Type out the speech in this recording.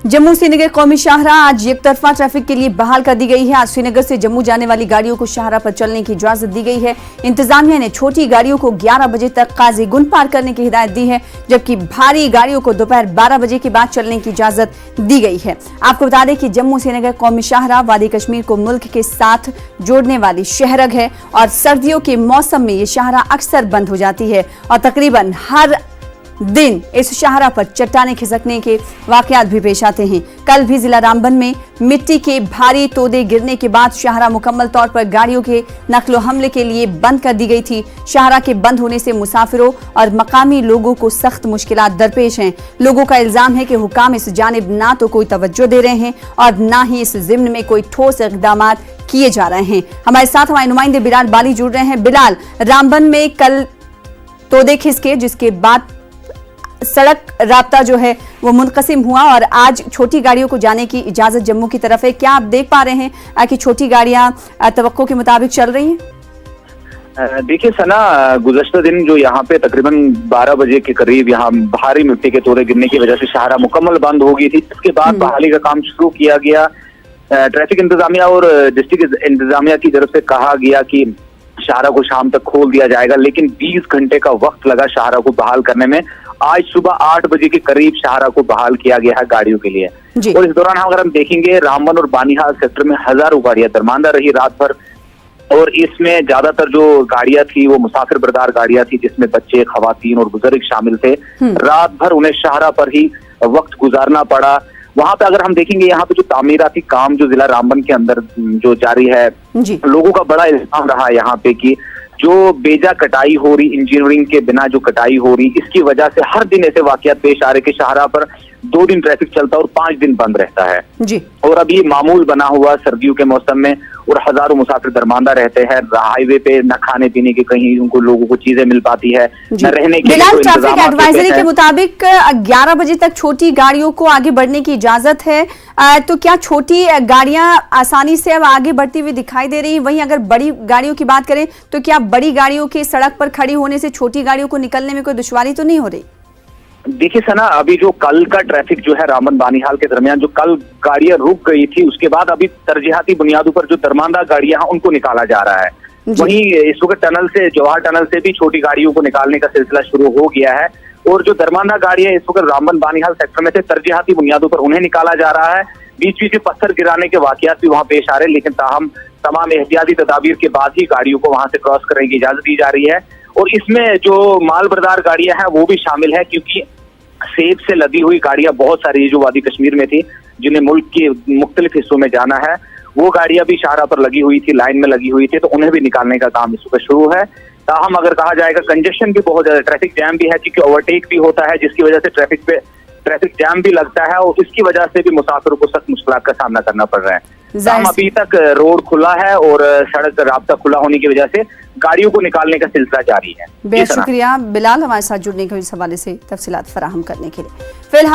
जम्मू श्रीनगर कौमी शाहराह आज एक तरफा ट्रैफिक के लिए बहाल कर दी गई है। आज श्रीनगर से जम्मू जाने वाली गाड़ियों को शाहराह पर चलने की इजाजत दी गई है। इंतजामिया ने छोटी गाड़ियों को 11 बजे तक काजीगुंड पार करने की हिदायत दी है, जबकि भारी गाड़ियों को दोपहर 12 बजे के बाद चलने की इजाजत दी गई है। आपको बता दें कि जम्मू श्रीनगर कौमी शाहराह वादी कश्मीर को मुल्क के साथ जोड़ने वाली शहरग है और सर्दियों के मौसम में ये शाहराह अक्सर बंद हो जाती है और तकरीबन हर दिन इस शाहराह पर चट्टाने खिसकने के वाकयात भी पेश आते हैं। कल भी जिला रामबन में मिट्टी के भारी तोदे गिरने के बाद शाहराह मुकम्मल तौर पर गाड़ियों के नकलो हमले के लिए बंद कर दी गई थी। शाहराह के बंद होने से मुसाफिरों और मकामी लोगों को सख्त मुश्किलात दरपेश हैं। लोगों का इल्जाम है कि हुकाम इस जानिब ना तो कोई तवज्जो दे रहे हैं और ना ही इस जिम्न में कोई ठोस इक़दाम किए जा रहे हैं। हमारे साथ हमारे नुमाइंदे बिलाल बाली जुड़ रहे हैं। बिलाल, रामबन में कल तोदे खिसके जिसके बाद सड़क राब्ता जो है वो मुनक़सिम हुआ और आज छोटी गाड़ियों को जाने की इजाजत जम्मू की तरफ है। क्या आप देख पा रहे हैं कि छोटी गाड़ियां तवक्को के मुताबिक चल रही हैं? देखिए सना, गुज़श्ता दिन जो यहाँ पे तकरीबन 12 बजे के करीब यहाँ भारी मिट्टी के तोड़े गिरने की वजह से शाहराह मुकम्मल बंद हो गई थी। इसके बाद बहाली का काम शुरू किया गया। ट्रैफिक इंतजामिया और डिस्ट्रिक्ट इंतजामिया की तरफ से कहा गया कि शाहराह को शाम तक खोल दिया जाएगा, लेकिन 20 घंटे का वक्त लगा शाहराह को बहाल करने में। आज सुबह 8 बजे के करीब शाहराह को बहाल किया गया है गाड़ियों के लिए। और इस दौरान अगर हम देखेंगे, रामबन और बानिहाल सेक्टर में हजारों गाड़ियां दरमांदा रही रात भर और इसमें ज्यादातर जो गाड़ियां थी वो मुसाफिर बरदार गाड़ियां थी, जिसमें बच्चे, खवातीन और बुजुर्ग शामिल थे। रात भर उन्हें शाहराह पर ही वक्त गुजारना पड़ा। वहां पे अगर हम देखेंगे, यहाँ पे जो तामीराती काम जो जिला रामबन के अंदर जो जारी है, लोगों का बड़ा इल्जाम रहा यहाँ पे कि जो बेजा कटाई हो रही, इंजीनियरिंग के बिना जो कटाई हो रही, इसकी वजह से हर दिन ऐसे वाकयात पेश आ रहे कि शाहराह पर 2 दिन ट्रैफिक चलता है और 5 दिन बंद रहता है जी। और अब ये मामूल बना हुआ सर्दियों के मौसम में और हजारों मुसाफिर दरमांदा रहते हैं। हाईवे पे न खाने पीने की कहीं उनको लोगों को चीजें मिल पाती है, न रहने के लिए। ट्रैफिक एडवाइजरी के मुताबिक 11 बजे तक छोटी गाड़ियों को आगे बढ़ने की इजाजत है, तो क्या छोटी गाड़ियां आसानी से अब आगे बढ़ती हुई दिखाई दे रही हैं? वहीं अगर बड़ी गाड़ियों की बात करें तो क्या बड़ी गाड़ियों के सड़क पर खड़ी होने से छोटी गाड़ियों को निकलने में कोई दुश्वारी तो नहीं हो रही? देखिए सना, अभी जो कल का ट्रैफिक जो है रामबन बानिहाल के दरमियान, जो कल गाड़ियां रुक गई थी, उसके बाद अभी तरजीहाती बुनियादों पर जो दरमांदा गाड़ियां हैं उनको निकाला जा रहा है। वहीं इस वक्त टनल से, जवाहर टनल से भी छोटी गाड़ियों को निकालने का सिलसिला शुरू हो गया है और जो दरमांदा गाड़ियां इस वक्त रामबन बानिहाल सेक्टर में से तरजीहाती बुनियादों पर उन्हें निकाला जा रहा है। बीच बीच में पत्थर गिराने के वाकयात भी वहां पेश आ रहे हैं, लेकिन ताहम तमाम एहतियाती तदाबीर के बाद ही गाड़ियों को वहां से क्रॉस करने की इजाजत दी जा रही है। और इसमें जो माल बरदार गाड़ियां हैं वो भी शामिल है, क्योंकि सेब से लदी हुई गाड़ियां बहुत सारी जो वादी कश्मीर में थी, जिन्हें मुल्क के मुख्तलिफ हिस्सों में जाना है, वो गाड़ियां भी शाहराह पर लगी हुई थी, लाइन में लगी हुई थी, तो उन्हें भी निकालने का काम इस वक्त शुरू है। ताहम अगर कहा जाएगा, कंजेशन भी बहुत ज्यादा, ट्रैफिक जैम भी है, क्योंकि ओवरटेक भी होता है, जिसकी वजह से ट्रैफिक जैम भी लगता है और इसकी वजह से भी मुसाफिरों को सख्त मुश्किलात का सामना करना पड़ रहा है। अभी तक रोड खुला है और सड़क राब्ता खुला होने की वजह से गाड़ियों को निकालने का सिलसिला जारी है। बेहद शुक्रिया बिलाल, हमारे साथ जुड़ने के इस हवाले से तफसीलात फराहम करने के लिए। फिलहाल